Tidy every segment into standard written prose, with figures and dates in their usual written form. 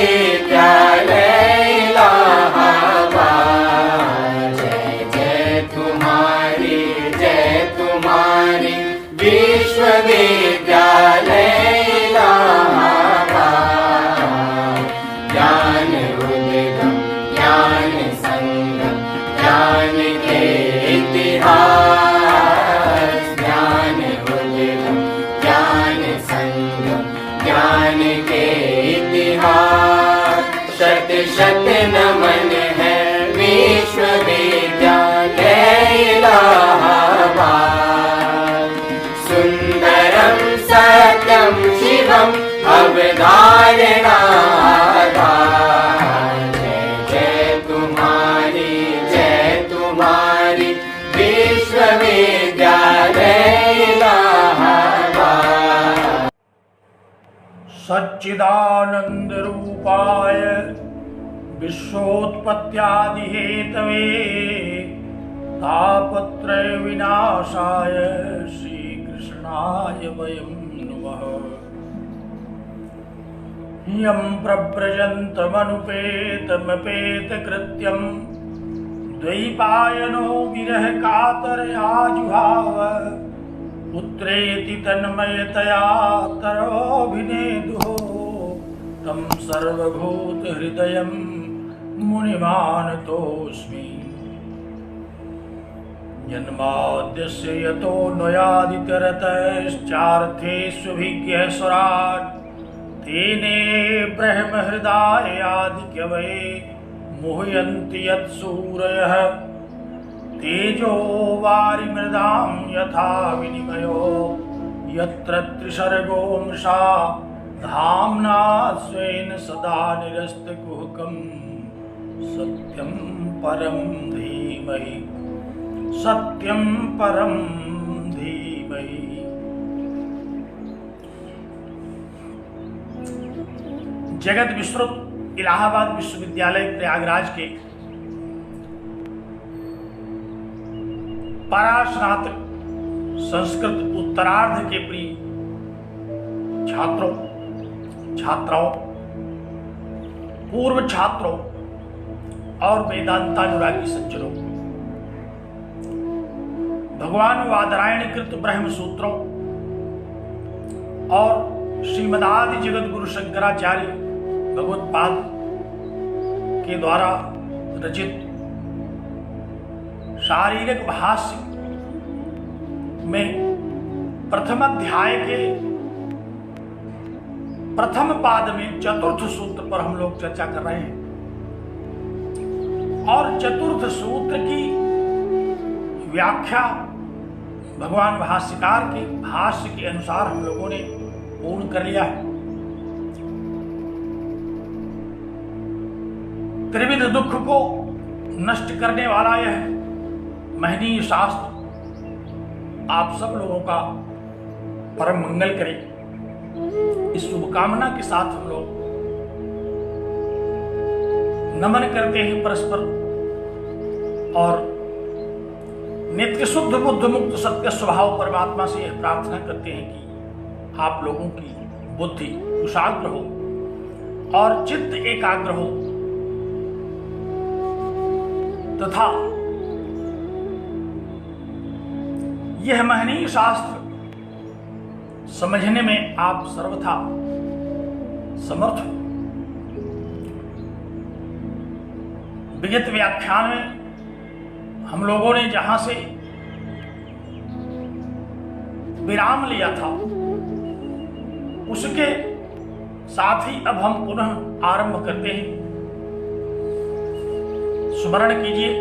विश्वविद्यालय इलाहाबाद। जय जय तुम्हारी विश्वविद्यालय इलाहाबाद। ज्ञान उद्गम ज्ञान संगम ज्ञान के इतिहास। ज्ञान उद्गम ज्ञान संगम ज्ञान के इतिहास। शत शत नमन है विश्वविद्यालय इलाहाबाद। सुंदरम सत्यम शिवम अवधारणाधार। जय जय तुम्हारी विश्वविद्यालय इलाहाबाद। सच्चिदानंद रूपाय विश्वोत्पत्त्यादि हेतवे तापत्रय विनाशाय श्री कृष्णाय वयं नुमः। यं प्रव्रजन्तमनुपेतमपेतकृत्यं द्वैपायनो विरह कातरयाजुहाव। पुत्रेति तन्मयतया तरोभिनेदुः तं सर्वभूतहृदयं मुनिमानतोऽस्मि। जन्माद्यस्य यतोऽन्वयादितरतश्चार्थेष्वभिज्ञः स्वराट् तेने ब्रह्महृदायादिकवये मुह्यन्ति यत्सूरयः। तेजो वारिमृदां यथा विनिमयो यत्र त्रिसर्गो मृषा धाम्ना स्वेन सदा निरस्तकुहकं। सत्यं परं धीमहि सत्यं परं धीमहि। जगत विश्रुत इलाहाबाद विश्वविद्यालय प्रयागराज के परास्नातक संस्कृत उत्तरार्ध के प्रिय छात्रों छात्राओं पूर्व छात्रों और वेदांतानुरागी सज्जनों, भगवान वादरायणकृत ब्रह्म सूत्रों और श्रीमदादि जगत गुरु शंकराचार्य भगवत्पाद के द्वारा रचित शारीरिक भाष्य में प्रथम अध्याय के प्रथम पाद में चतुर्थ सूत्र पर हम लोग चर्चा कर रहे हैं। और चतुर्थ सूत्र की व्याख्या भगवान भाष्यकार के भाष्य के अनुसार हम लोगों ने पूर्ण कर लिया है। त्रिविध दुख को नष्ट करने वाला यह महनीय शास्त्र आप सब लोगों का परम मंगल करे, इस शुभकामना के साथ हम लोग नमन करते हैं परस्पर और नित्य शुद्ध बुद्ध मुक्त सत्य स्वभाव परमात्मा से यह प्रार्थना करते हैं कि आप लोगों की बुद्धि कुशाग्र हो और चित्त एकाग्र हो तथा यह महनीय शास्त्र समझने में आप सर्वथा समर्थ हो। विगत व्याख्यान में हम लोगों ने जहां से विराम लिया था उसके साथ ही अब हम पुनः आरंभ करते हैं। स्मरण कीजिए,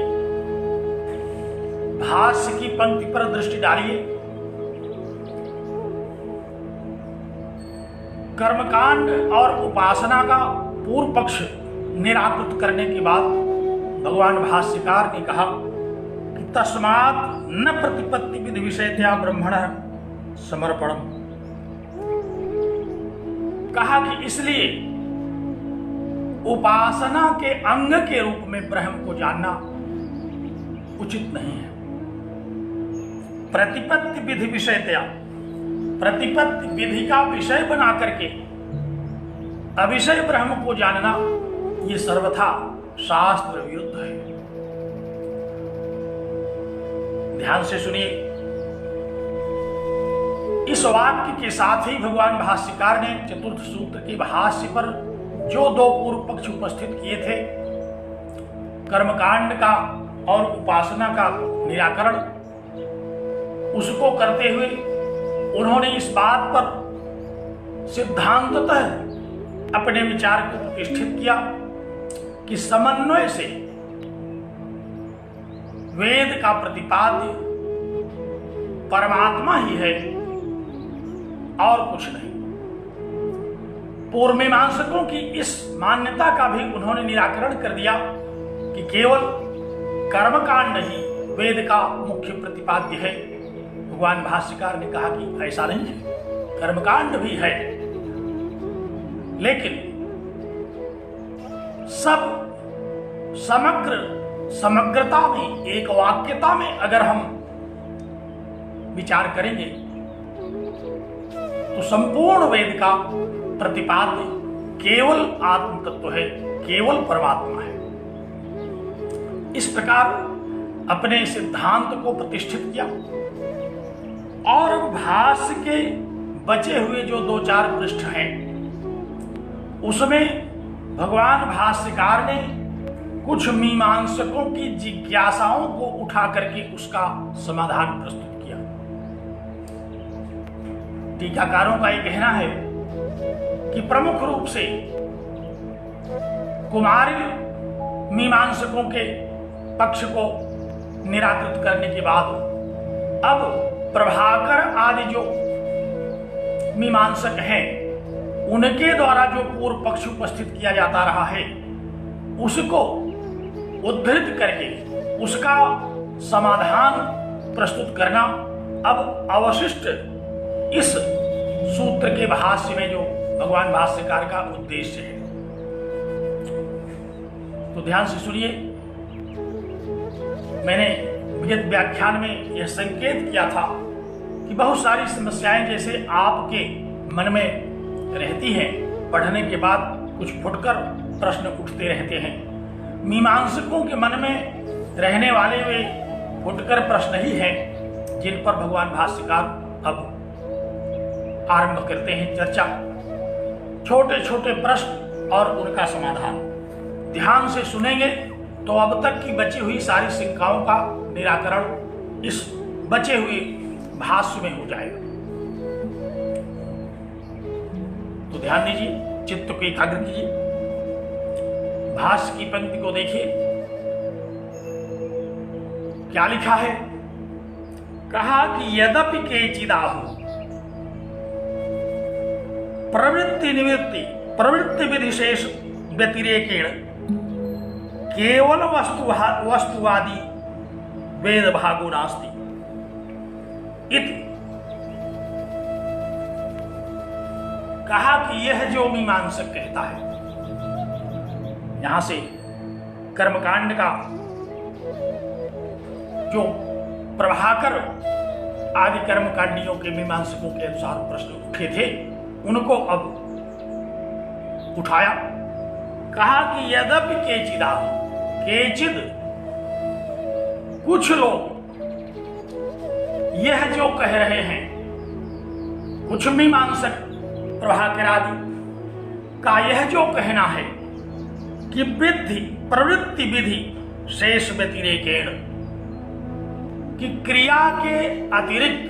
भाष्य की पंक्ति पर दृष्टि डालिए। कर्मकांड और उपासना का पूर्व पक्ष निराकृत करने के बाद भगवान भाष्यकार ने कहा कि तस्मात् न प्रतिपत्ति विधि विषयतया ब्रह्मणः समर्पणम्। कहा कि इसलिए उपासना के अंग के रूप में ब्रह्म को जानना उचित नहीं है। प्रतिपत्ति विधि विषयतया, प्रतिपत्ति विधि का विषय बना करके अविषय ब्रह्म को जानना ये सर्वथा शास्त्र विरुद्ध है। ध्यान से सुनिए। इस वाक्य के साथ ही भगवान भाष्यकार ने चतुर्थ सूत्र के भाष्य पर जो दो पूर्व पक्ष उपस्थित किए थे, कर्मकांड का और उपासना का निराकरण, उसको करते हुए उन्होंने इस बात पर सिद्धांततः अपने विचार को प्रतिष्ठित किया कि समन्वय से वेद का प्रतिपाद्य परमात्मा ही है और कुछ नहीं। पूर्व मीमांसकों की इस मान्यता का भी उन्होंने निराकरण कर दिया कि केवल कर्मकांड ही वेद का मुख्य प्रतिपाद्य है। भगवान भाष्यकार ने कहा कि ऐसा नहीं है, कर्मकांड भी है, लेकिन सब समग्रता में, एक वाक्यता में अगर हम विचार करेंगे तो संपूर्ण वेद का प्रतिपाद्य केवल आत्म तत्व है, केवल परमात्मा है। इस प्रकार अपने सिद्धांत को प्रतिष्ठित किया और भाष्य के बचे हुए जो 2-4 पृष्ठ हैं उसमें भगवान भाष्यकार ने कुछ मीमांसकों की जिज्ञासाओं को उठा करके उसका समाधान प्रस्तुत किया। टीकाकारों का यह कहना है कि प्रमुख रूप से कुमारी मीमांसकों के पक्ष को निराकृत करने के बाद अब प्रभाकर आदि जो मीमांसक हैं उनके द्वारा जो पूर्व पक्ष उपस्थित किया जाता रहा है उसको उद्धृत करके उसका समाधान प्रस्तुत करना अब अवशिष्ट इस सूत्र के भाष्य में जो भगवान भाष्यकार का उद्देश्य है। तो ध्यान से सुनिए। मैंने विगत व्याख्यान में यह संकेत किया था कि बहुत सारी समस्याएं जैसे आपके मन में रहती हैं, पढ़ने के बाद कुछ फुटकर प्रश्न उठते रहते हैं। मीमांसकों के मन में रहने वाले वे फुटकर प्रश्न ही हैं जिन पर भगवान भाष्यकार अब आरंभ करते हैं चर्चा। छोटे छोटे प्रश्न और उनका समाधान ध्यान से सुनेंगे तो अब तक की बची हुई सारी शंकाओं का निराकरण इस बचे हुए भाष्य में हो जाएगा। तो ध्यान दीजिए, चित्त को एकाग्र कीजिए, भाष्य की पंक्ति को देखिए। क्या लिखा है? कहा कि यद्यपि केचिदाहु प्रवृत्ति विधिशेष व्यतिरेकेण केवल वस्तुवादी वेद भागो नास्ति इति। कहा कि यह जो मीमांसक कहता है, यहां से कर्मकांड का जो प्रभाकर आदि कर्मकांडियों के मीमांसकों के अनुसार प्रश्न उठे थे उनको अब उठाया। कहा कि यद्यपि केचिद कुछ लोग यह जो कह रहे हैं, कुछ मीमांसक प्रभाकर आदि का यह जो कहना है कि प्रवृत्ति विधि शेष व्यतिरेकेण, कि क्रिया के अतिरिक्त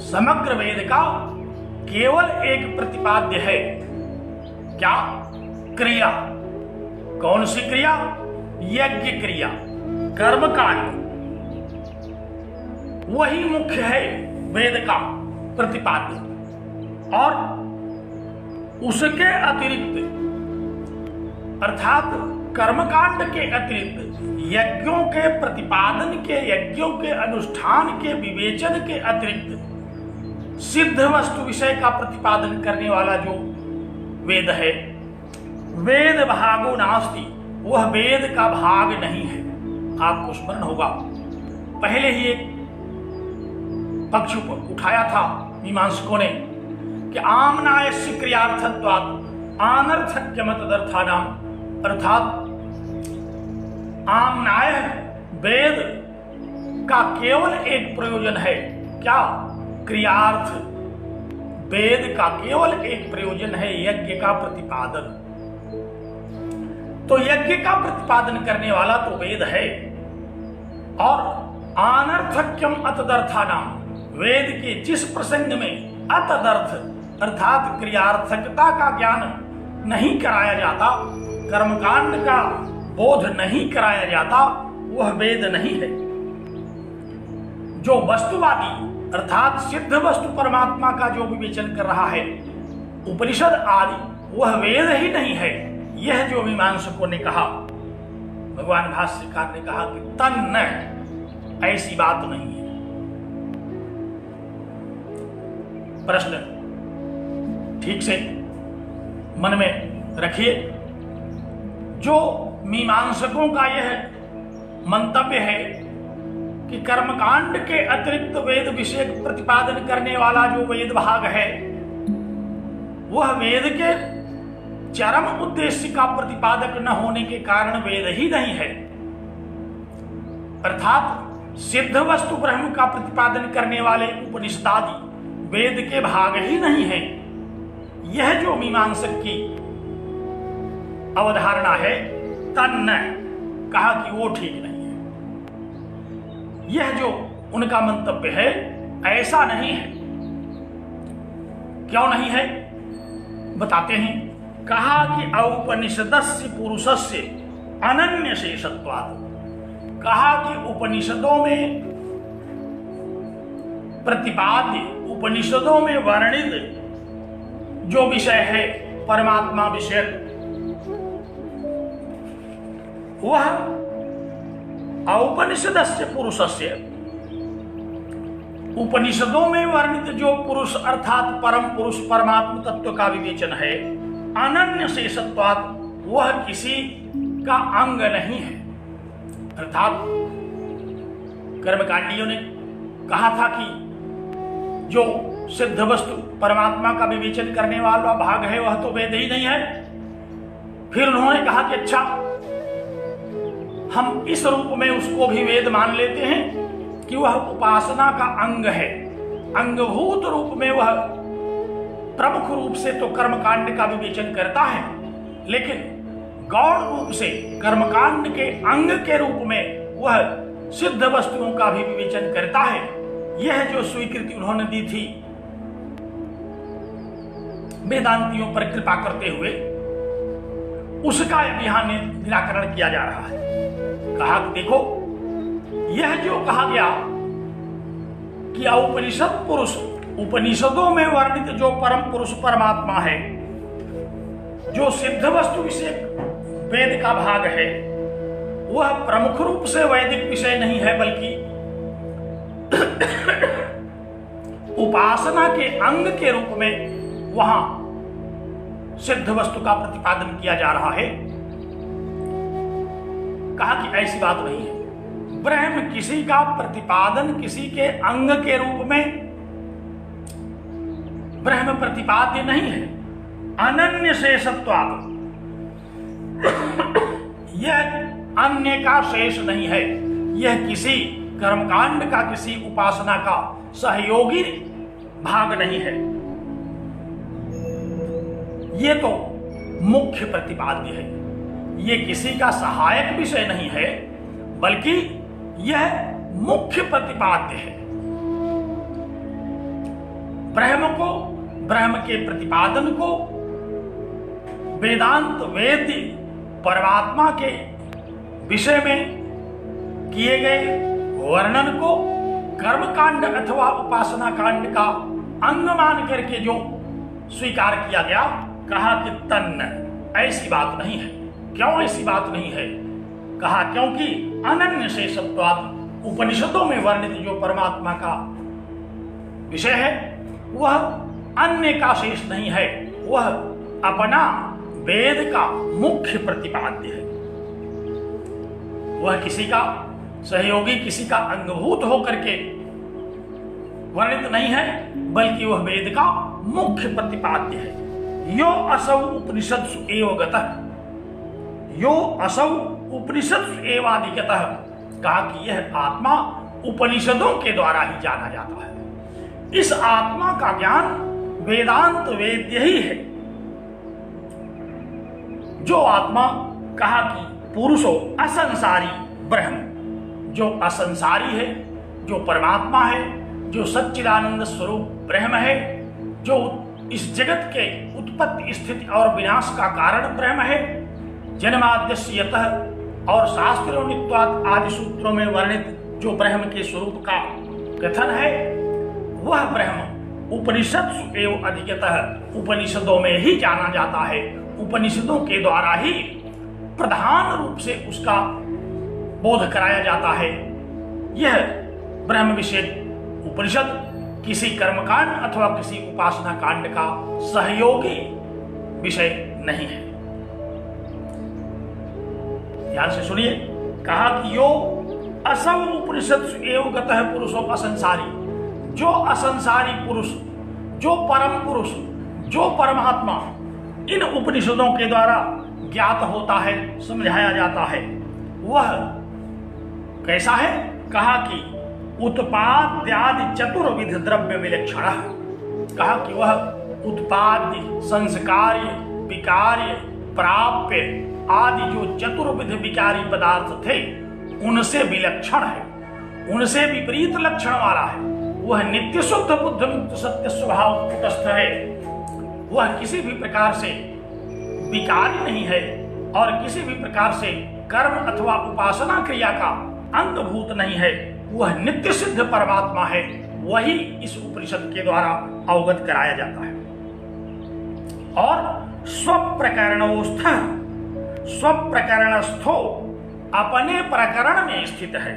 समग्र वेद का केवल एक प्रतिपाद्य है। क्या? क्रिया। कौन सी क्रिया? यज्ञ क्रिया, कर्मकांड, वही मुख्य है वेद का प्रतिपाद्य। और उसके अतिरिक्त अर्थात कर्मकांड के अतिरिक्त यज्ञों के प्रतिपादन के, यज्ञों के अनुष्ठान के विवेचन के अतिरिक्त सिद्ध वस्तु विषय का प्रतिपादन करने वाला जो वेद है, वेद भागो नास्ति, वह वेद का भाग नहीं है। आपको स्मरण होगा पहले ही एक पक्ष उठाया था मीमांसकों ने कि आमनायस्य क्रियार्थत्वात् अनर्थक्यमतदर्थानाम, अर्थात आमनाय वेद का केवल एक प्रयोजन है। क्या? क्रियार्थ। वेद का केवल एक प्रयोजन है, यज्ञ का प्रतिपादन। तो यज्ञ का प्रतिपादन करने वाला तो वेद है, और अनर्थक्यम अतदर्थानाम, वेद के जिस प्रसंग में अतदर्थ अर्थात क्रियार्थकता का ज्ञान नहीं कराया जाता, कर्मकांड का बोध नहीं कराया जाता, वह वेद नहीं है। जो वस्तुवादी अर्थात सिद्ध वस्तु परमात्मा का जो विवेचन कर रहा है, उपनिषद आदि, वह वेद ही नहीं है। यह जो मीमांसकों ने कहा, भगवान भाष्यकार ने कहा कि तन्न, ऐसी बात नहीं है। प्रश्न ठीक से मन में रखिए। जो मीमांसकों का यह मंतव्य है कि कर्मकांड के अतिरिक्त वेद विषय प्रतिपादन करने वाला जो वेद भाग है, वह वेद के चरम उद्देश्य का प्रतिपादक न होने के कारण वेद ही नहीं है। अर्थात सिद्ध वस्तु ब्रह्म का प्रतिपादन करने वाले उपनिषदादि वेद के भाग ही नहीं है। यह जो मीमांसक की अवधारणा है, तन्न, कहा कि वो ठीक नहीं है। यह जो उनका मंतव्य है, ऐसा नहीं है। क्यों नहीं है बताते हैं। कहा कि औपनिषदस्य पुरुषस्य अनन्य शेषत्वात्, कहा कि उपनिषदों में प्रतिपाद्य, उपनिषदों में वर्णित जो विषय है परमात्मा विषय, वह औपनिषदस्य पुरुषस्य, उपनिषदों में वर्णित जो पुरुष अर्थात परम पुरुष परमात्मा तत्व का विवेचन है, अनन्य शेषत्वात्, वह किसी का अंग नहीं है। अर्थात कर्मकांडियों ने कहा था कि जो सिद्ध वस्तु परमात्मा का विवेचन करने वाला भाग है, वह तो वेद ही नहीं है। फिर उन्होंने कहा कि अच्छा, हम इस रूप में उसको भी वेद मान लेते हैं कि वह उपासना का अंग है। अंगभूत रूप में वह प्रमुख रूप से तो कर्मकांड का विवेचन करता है, लेकिन गौण रूप से कर्मकांड के अंग के रूप में वह सिद्ध वस्तुओं का भी विवेचन करता है। यह जो स्वीकृति उन्होंने दी थी वेदांतियों पर कृपा करते हुए, उसका यहां निराकरण किया जा रहा है। कहा कि देखो, यह जो कहा गया कि उपनिषद पुरुष, उपनिषदों में वर्णित जो परम पुरुष परमात्मा है, जो सिद्ध वस्तु विषय वेद का भाग है, वह प्रमुख रूप से वैदिक विषय नहीं है, बल्कि उपासना के अंग के रूप में वहां सिद्ध वस्तु का प्रतिपादन किया जा रहा है। कहा कि ऐसी बात नहीं है। ब्रह्म किसी का प्रतिपादन किसी के अंग के रूप में ब्रह्म प्रतिपाद्य नहीं है। अनन्य शेषत्वात्, यह अन्य का शेष नहीं है। यह किसी कर्मकांड का, किसी उपासना का सहयोगी भाग नहीं है। ये तो मुख्य प्रतिपाद्य है। ये किसी का सहायक विषय नहीं है, बल्कि यह मुख्य प्रतिपाद्य है। ब्रह्म को, ब्रह्म के प्रतिपादन को वेदांत वेद्य परमात्मा के विषय में किए गए वर्णन को कर्मकांड अथवा उपासना कांड का अंग मान करके जो स्वीकार किया गया, कहा कि तन्न, ऐसी बात नहीं है। क्यों ऐसी बात नहीं है? कहा क्योंकि अनन्य शेषत्वात्, उपनिषदों में वर्णित जो परमात्मा का विषय है, वह अन्य का शेष नहीं है। वह अपना वेद का मुख्य प्रतिपाद्य है। वह किसी का सहयोगी, किसी का अंगभूत होकर के वर्णित नहीं है, बल्कि वह वेद का मुख्य प्रतिपाद्य है। यो असौ उपनिषत्सु एव गतः, यो असौ उपनिषत्सु एव अधिगतः, कहा कि यह आत्मा उपनिषदों के द्वारा ही जाना जाता है। इस आत्मा का ज्ञान वेदांत वेद्य ही है। जो आत्मा, कहा कि पुरुषो असंसारी ब्रह्म, जो असंसारी है, जो परमात्मा है, जो सच्चिदानंद स्वरूप ब्रह्म है, जो इस जगत के उत्पत्ति स्थिति और विनाश का कारण ब्रह्म है, जन्माद्यस्य यतः और शास्त्रोनित्वात् आदि सूत्रों में वर्णित जो ब्रह्म के स्वरूप का कथन है, वह ब्रह्म उपनिषत्सु एव अधिगतः, उपनिषदों में ही जाना जाता है। उपनिषदों के द्वारा ही प्रधान रूप से उसका बोध कराया जाता है। यह ब्रह्म विषय उपनिषद किसी कर्मकांड अथवा किसी उपासना कांड का सहयोगी विषय नहीं है। ध्यान से सुनिए, कहा कि यो असौ उपनिषत्सु एव गतः पुरुषो असंसारी, जो असंसारी पुरुष, जो परम पुरुष, जो परमात्मा इन उपनिषदों के द्वारा ज्ञात होता है, समझाया जाता है, वह कैसा है? कहा कि उत्पाद्यादि चतुर्विध द्रव्य विलक्षण, कहा कि वह उत्पाद्य, संस्कार्य, विकार्य, प्राप्य आदि जो चतुर्विध विकारी पदार्थ थे उनसे विलक्षण है, उनसे विपरीत लक्षण वाला है। वह नित्य शुद्ध बुद्ध मुक्त सत्य स्वभाव कुटस्थ है। वह किसी भी प्रकार से विकारी नहीं है और किसी भी प्रकार से कर्म अथवा उपासना क्रिया का अंगभूत नहीं है। वह नित्य सिद्ध परमात्मा है। वही इस उपनिषद के द्वारा अवगत कराया जाता है। और स्वप्रकरणस्थो अपने प्रकरण में स्थित है।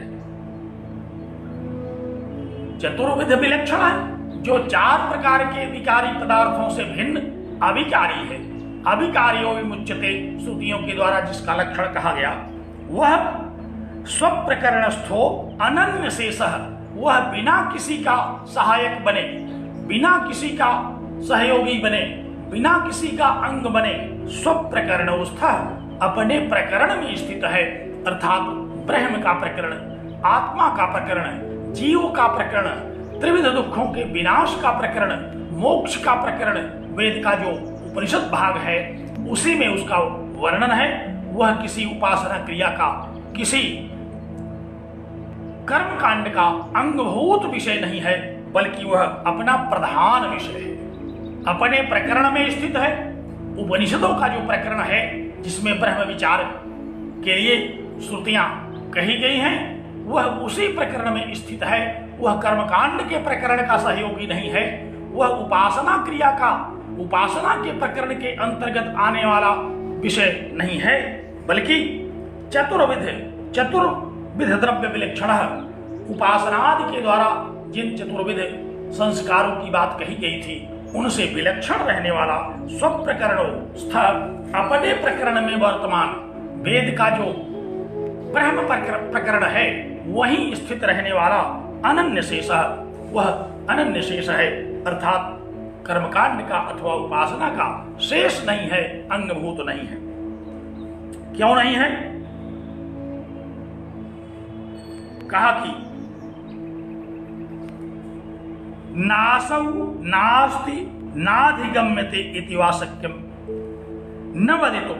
चतुर्विध विलक्षण है, जो चार प्रकार के विकारी पदार्थों से भिन्न अविकारी है। अविकारियो विमुच्यते श्रुतियों के द्वारा जिसका लक्षण कहा गया, वह स्वप्रकरणस्थो अनन्य शेषः, वह बिना किसी का सहायक बने, बिना किसी का सहयोगी बने, बिना किसी का अंग बने, स्वप्रकरणस्थः अपने प्रकरण में स्थित है। अर्थात ब्रह्म का प्रकरण, आत्मा का प्रकरण, जीव का प्रकरण, त्रिविध दुखों के विनाश का प्रकरण, मोक्ष का प्रकरण, वेद का जो उपनिषद भाग है उसी में उसका वर्णन है। वह किसी उपासना क्रिया का, किसी कर्म कांड का अंगभूत विषय नहीं है, बल्कि वह अपना प्रधान विषय है, अपने प्रकरण में स्थित है। उपनिषदों का जो प्रकरण है जिसमें ब्रह्म विचार के लिए श्रुतियां कही गई हैं, वह उसी प्रकरण में स्थित है। वह कर्मकांड के प्रकरण का सहयोगी नहीं है। वह उपासना क्रिया का, उपासना के प्रकरण के अंतर्गत आने वाला विषय नहीं है, बल्कि चतुर्विध द्रव्य विलक्षण, उपासनादि के द्वारा जिन चतुर्विध संस्कारों की बात कही गई थी उनसे विलक्षण रहने वाला, स्वप्रकरणस्थ अपने प्रकरण में वर्तमान वेद का जो ब्रह्म प्रकरण है वही स्थित रहने वाला अनन्य शेष, वह अनन्य शेष है। अर्थात कर्मकांड का अथवा उपासना का शेष नहीं है, अंगभूत नहीं है। क्यों नहीं है? कहा कि नासौ नास्ति नाधिगम्यते इति वा शक्यम न वदितुम,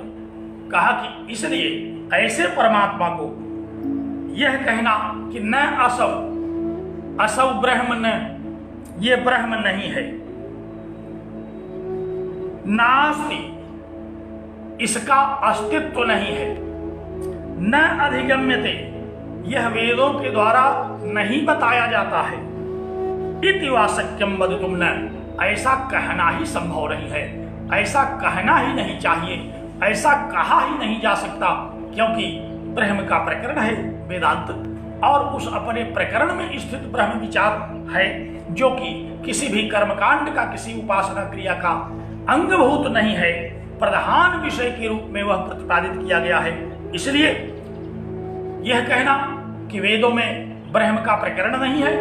कहा कि इसलिए ऐसे परमात्मा को यह कहना कि न असौ, असौ ब्रह्म न, ये ब्रह्म नहीं है, नास्ति इसका अस्तित्व नहीं है, न अधिगम्यते यह वेदों के द्वारा नहीं बताया जाता है, इति वा शक्यम वदितुम न, ऐसा कहना ही संभव नहीं है, ऐसा कहना ही नहीं चाहिए, ऐसा कहा ही नहीं जा सकता, क्योंकि ब्रह्म का प्रकरण है वेदांत, और उस अपने प्रकरण में स्थित ब्रह्म विचार है जो कि किसी भी कर्मकांड का, किसी उपासना क्रिया का अंगभूत नहीं है, प्रधान विषय के रूप में वह प्रतिपादित किया गया है। इसलिए यह कहना कि वेदों में ब्रह्म का प्रकरण नहीं है,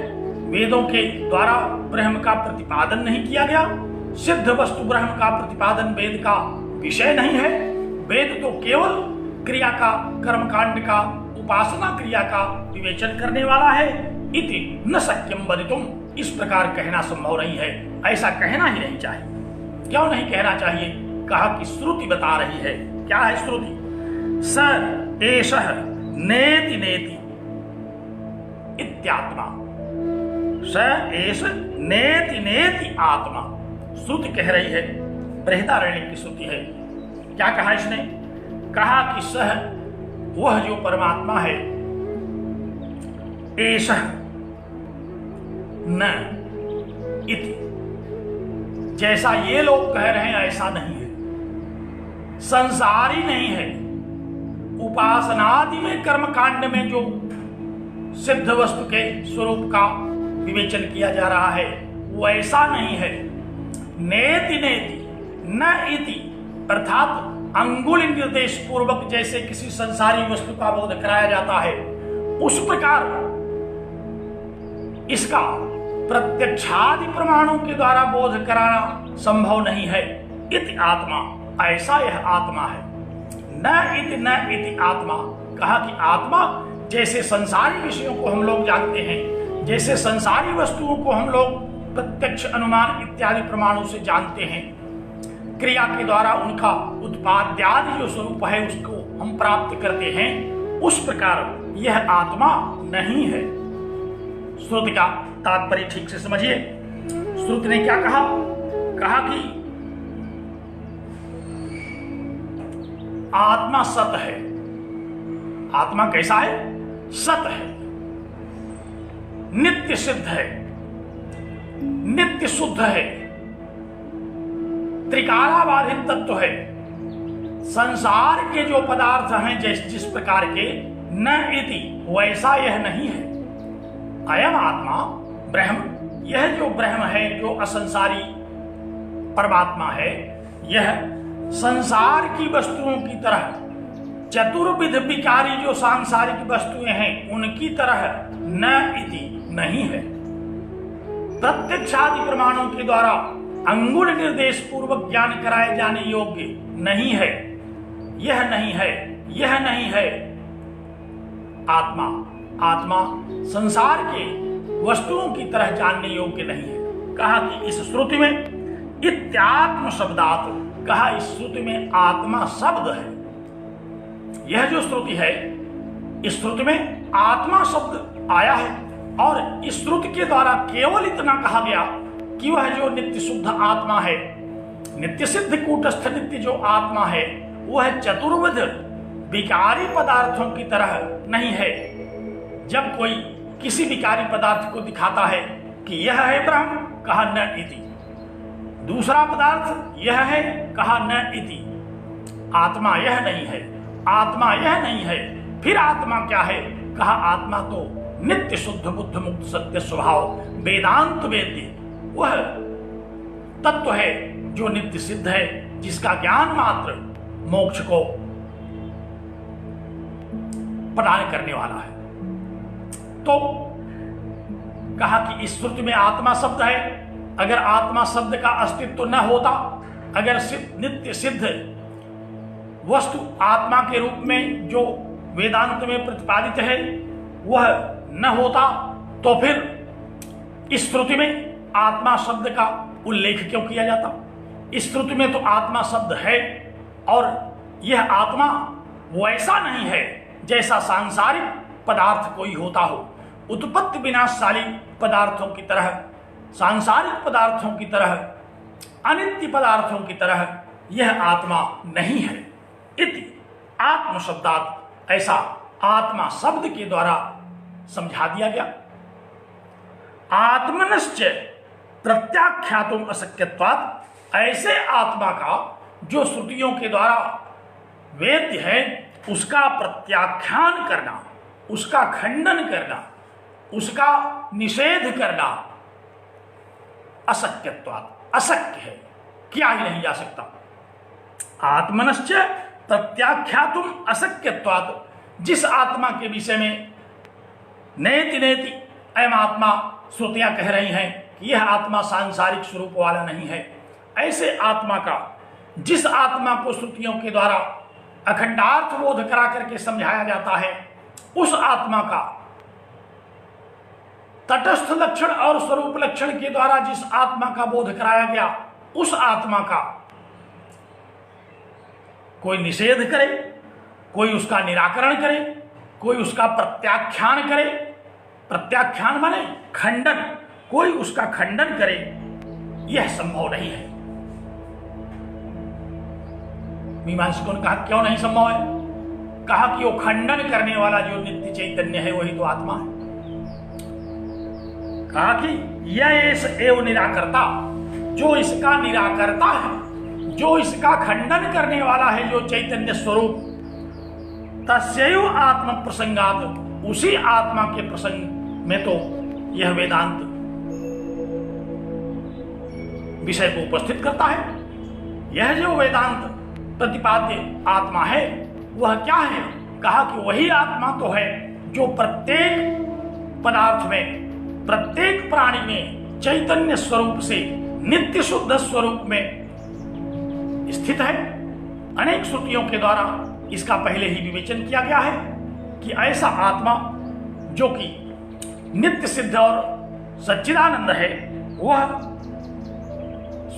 वेदों के द्वारा ब्रह्म का प्रतिपादन नहीं किया गया। सिद्ध वस्तु ब्रह्म का प्रतिपादन वेद का विषय नहीं है। वेद तो केवल क्रिया का, कर्मकांड का, उपासना क्रिया का विवेचन करने वाला है। इति न शक्यम वदितुम, इस प्रकार कहना संभव नहीं है। ऐसा कहना ही नहीं चाहिए। क्यों नहीं कहना चाहिए? कहा कि श्रुति बता रही है। क्या है श्रुति? स एषः नेति नेति इत्यात्मा। स एष नेति नेति आत्मा, श्रुति कह रही है। बृहदारण्यक की श्रुति है। क्या कहा इसने? कहा कि सह, वह जो परमात्मा है, एषः न इति, जैसा ये लोग कह रहे हैं ऐसा नहीं है। संसारी नहीं है। उपासनादि में, कर्मकांड में जो सिद्ध वस्तु के स्वरूप का विवेचन किया जा रहा है वो ऐसा नहीं है। नेति नेति न इति, अर्थात अंगुल निर्देश पूर्वक जैसे किसी संसारी वस्तु का बोध कराया जाता है, उस प्रकार इसका प्रत्यक्षादि प्रमाणों के द्वारा बोध कराना संभव नहीं है। इति आत्मा, ऐसा यह आत्मा है। न इति आत्मा, कहा कि आत्मा जैसे संसारी विषयों को हम लोग जानते हैं, जैसे संसारी वस्तुओं को हम लोग प्रत्यक्ष, अनुमान इत्यादि प्रमाणों से जानते हैं, क्रिया के द्वारा उनका उत्पाद्यादि जो स्वरूप है उसको हम प्राप्त करते हैं, उस प्रकार यह आत्मा नहीं है। श्रुति का तात्पर्य ठीक से समझिए। श्रुति ने क्या कहा? कहा कि आत्मा सत है। आत्मा कैसा है? सत है, नित्य सिद्ध है, नित्य शुद्ध है, त्रिकालाबाधित तत्व है। संसार के जो पदार्थ हैं जिस प्रकार के, न इति, वैसा यह नहीं है। अयम आत्मा ब्रह्म, यह जो ब्रह्म है, जो असंसारी परमात्मा है, यह संसार की वस्तुओं की तरह, चतुर्विध विकारी जो सांसारिक वस्तुएं हैं उनकी तरह न इति नहीं है। प्रत्यक्षादि प्रमाणों के द्वारा अंगुल निर्देश पूर्वक ज्ञान कराए जाने योग्य नहीं है। यह नहीं है, यह नहीं है आत्मा। आत्मा संसार के वस्तुओं की तरह जानने योग्य नहीं है। कहा कि इस श्रुति में इत्यात्म शब्दात, कहा इस श्रुति में आत्मा शब्द है। यह जो श्रुति है, इस श्रुति में आत्मा शब्द आया है और इस श्रुति के द्वारा केवल इतना कहा गया कि वह जो नित्य शुद्ध आत्मा है, नित्य सिद्ध कूटस्थ नित्य जो आत्मा है, वह चतुर्विध विकारी पदार्थों की तरह नहीं है। जब कोई किसी विकारी पदार्थ को दिखाता है कि यह है ब्रह्म, कहा न इति। दूसरा पदार्थ यह है, कहा न इति। आत्मा यह नहीं है, आत्मा यह नहीं है। फिर आत्मा क्या है? कहा आत्मा तो नित्य शुद्ध बुद्ध मुक्त सत्य स्वभाव वेदांत वेद्य वह तत्व है जो नित्य सिद्ध है, जिसका ज्ञान मात्र मोक्ष को प्रदान करने वाला है। तो कहा कि इस श्रुति में आत्मा शब्द है। अगर आत्मा शब्द का अस्तित्व न होता, अगर नित्य सिद्ध वस्तु आत्मा के रूप में जो वेदांत में प्रतिपादित है वह न होता, तो फिर इस श्रुति में आत्मा शब्द का उल्लेख क्यों किया जाता? इस श्रुति में तो आत्मा शब्द है और यह आत्मा वैसा नहीं है जैसा सांसारिक पदार्थ कोई होता हो। उत्पत्ति विनाशशाली पदार्थों की तरह, सांसारिक पदार्थों की तरह, अनित्य पदार्थों की तरह यह आत्मा नहीं है। इति आत्म शब्दात, ऐसा आत्मा शब्द के द्वारा समझा दिया गया। आत्मनश्च प्रत्याख्यातुम अशक्यत्वात्, ऐसे आत्मा का जो श्रुतियों के द्वारा वेद्य है उसका प्रत्याख्यान करना, उसका खंडन करना, उसका निषेध करना अशक्यत्वात्, अशक्य है, किया ही नहीं जा सकता। आत्मनश्च प्रत्याख्यातुम अशक्यत्वात्, जिस आत्मा के विषय में नेति नेति अयम आत्मा श्रुतियां कह रही हैं कि यह आत्मा सांसारिक स्वरूप वाला नहीं है, ऐसे आत्मा का, जिस आत्मा को श्रुतियों के द्वारा अखंडार्थ बोध करा करके समझाया जाता है, उस आत्मा का तटस्थ लक्षण और स्वरूप लक्षण के द्वारा जिस आत्मा का बोध कराया गया, उस आत्मा का कोई निषेध करे, कोई उसका निराकरण करे, कोई उसका प्रत्याख्यान करे। प्रत्याख्यान माने खंडन, कोई उसका खंडन करे, यह संभव नहीं है। मीमांसकों ने कहा क्यों नहीं संभव है? कहा कि वो खंडन करने वाला जो नित्य चैतन्य है वही तो आत्मा है। कहा कि यह एवं निराकर्ता, जो इसका निराकर्ता है, जो इसका खंडन करने वाला है, जो चैतन्य स्वरूप, तस्यैव आत्म प्रसंगात, उसी आत्मा के प्रसंग में तो यह वेदांत विषय को उपस्थित करता है। यह जो वेदांत प्रतिपाद्य आत्मा है वह क्या है? कहा कि वही आत्मा तो है जो प्रत्येक पदार्थ में, प्रत्येक प्राणी में चैतन्य स्वरूप से नित्य शुद्ध स्वरूप में स्थित है। अनेक श्रुतियों के द्वारा इसका पहले ही विवेचन किया गया है कि ऐसा आत्मा जो कि नित्य सिद्ध और सच्चिदानंद है, वह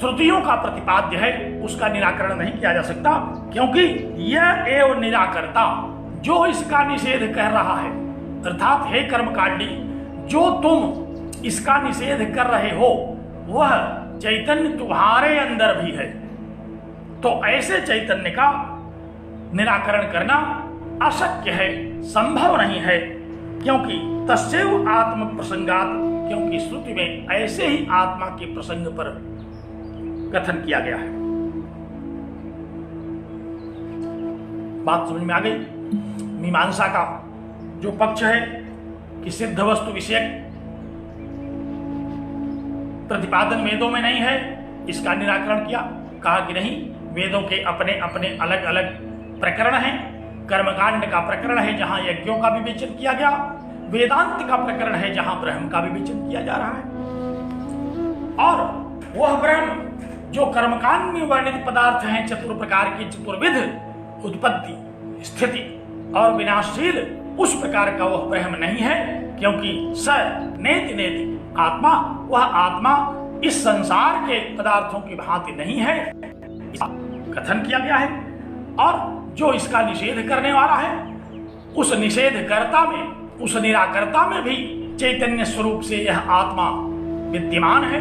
श्रुतियों का प्रतिपाद्य है, उसका निराकरण नहीं किया जा सकता, क्योंकि यह एवं निराकर्ता जो इसका निषेध कर रहा है, अर्थात हे कर्मकांडी, जो तुम इसका निषेध कर रहे हो वह चैतन्य तुम्हारे अंदर भी है। तो ऐसे चैतन्य का निराकरण करना अशक्य है, संभव नहीं है, क्योंकि तस्यैव आत्म प्रसंगात, क्योंकि श्रुति में ऐसे ही आत्मा के प्रसंग पर कथन किया गया है। बात समझ में आ गई? मीमांसा का जो पक्ष है कि सिद्ध वस्तु विषयक प्रतिपादन वेदों में नहीं है, इसका निराकरण किया। कहा कि नहीं, वेदों के अपने अपने अलग अलग प्रकरण हैं। कर्मकांड का प्रकरण है जहां यज्ञों का विवेचन किया गया, वेदांत का प्रकरण है जहां ब्रह्म का विवेचन किया जा रहा है। और वह ब्रह्म जो कर्मकांड में वर्णित पदार्थ हैं, चतुर प्रकार की चतुर्विध उत्पत्ति, स्थिति और विनाशशील, उस प्रकार का वह ब्रह्म नहीं है, क्योंकि स नेति नेति आत्मा, वह आत्मा इस संसार के पदार्थों की भांति नहीं है, कथन किया गया है। और जो इसका निषेध करने वाला है, उस निषेधकर्ता में, उस निराकर्ता में भी चैतन्य स्वरूप से यह आत्मा विद्यमान है।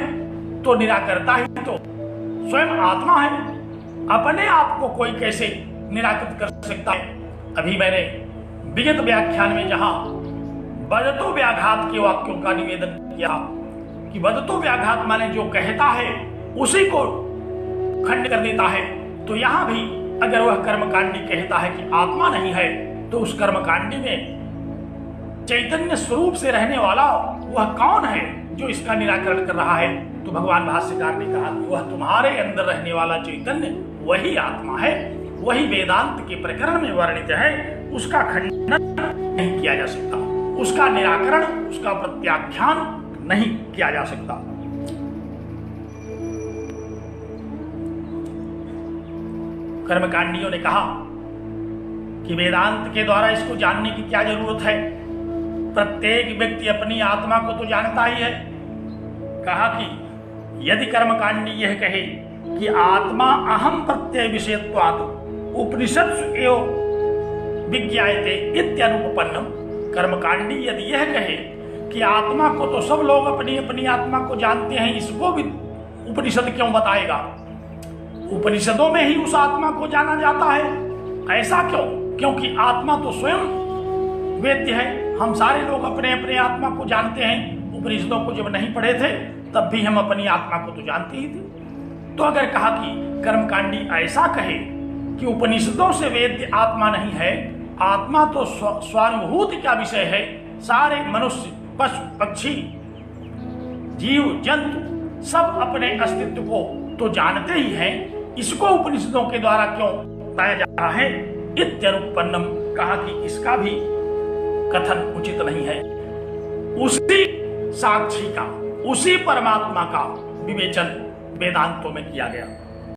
तो निराकर्ता ही तो स्वयं आत्मा है, अपने आप को कोई कैसे निराकृत कर सकता है? अभी मैंने विगत व्याख्यान में जहां वदतो व्याघात के वाक्यों का निवेदन किया कि वदतो व्याघात माने जो कहता है उसी को खंड कर देता है, तो यहां भी अगर वह कर्मकांडी कहता है कि आत्मा नहीं है, तो उस कर्मकांडी में चैतन्य स्वरूप से रहने वाला वह कौन है जो इसका निराकरण कर रहा है? तो भगवान भाष्यकार ने कहा कि वह तुम्हारे अंदर रहने वाला चैतन्य वही आत्मा है, वही वेदांत के प्रकरण में वर्णित है, उसका खंडन नहीं किया जा सकता, उसका निराकरण, उसका प्रत्याख्यान नहीं किया जा सकता। कर्मकांडियों ने कहा कि वेदांत के द्वारा इसको जानने की क्या जरूरत है, प्रत्येक व्यक्ति अपनी आत्मा को तो जानता ही है। कहा कि यदि कर्मकांडी यह कहे कि आत्मा अहम प्रत्यय विषयत्वात् उपनिषत्सु एव विज्ञायते इत्यनुपपन्नम, कर्मकांडी यदि यह कहे कि आत्मा को तो सब लोग अपनी अपनी आत्मा को जानते हैं, इसको भी उपनिषद क्यों बताएगा? उपनिषदों में ही उस आत्मा को जाना जाता है, ऐसा क्यों? क्योंकि आत्मा तो स्वयं वेद्य है, हम सारे लोग अपने अपने आत्मा को जानते हैं। उपनिषदों को जब नहीं पढ़े थे तब भी हम अपनी आत्मा को तो जानते ही थे। तो अगर कहा कि कर्मकांडी ऐसा कहे कि उपनिषदों से वेद्य आत्मा नहीं है, आत्मा तो स्वानुभूति का विषय है, सारे मनुष्य, पशु, पक्षी, जीव जंतु सब अपने अस्तित्व को तो जानते ही हैं, इसको उपनिषदों के द्वारा क्यों बताया जा रहा है? इत्यनुपन्नम, कहा कि इसका भी कथन उचित नहीं है। उसी साक्षी का, उसी परमात्मा का विवेचन वेदांतों में किया गया।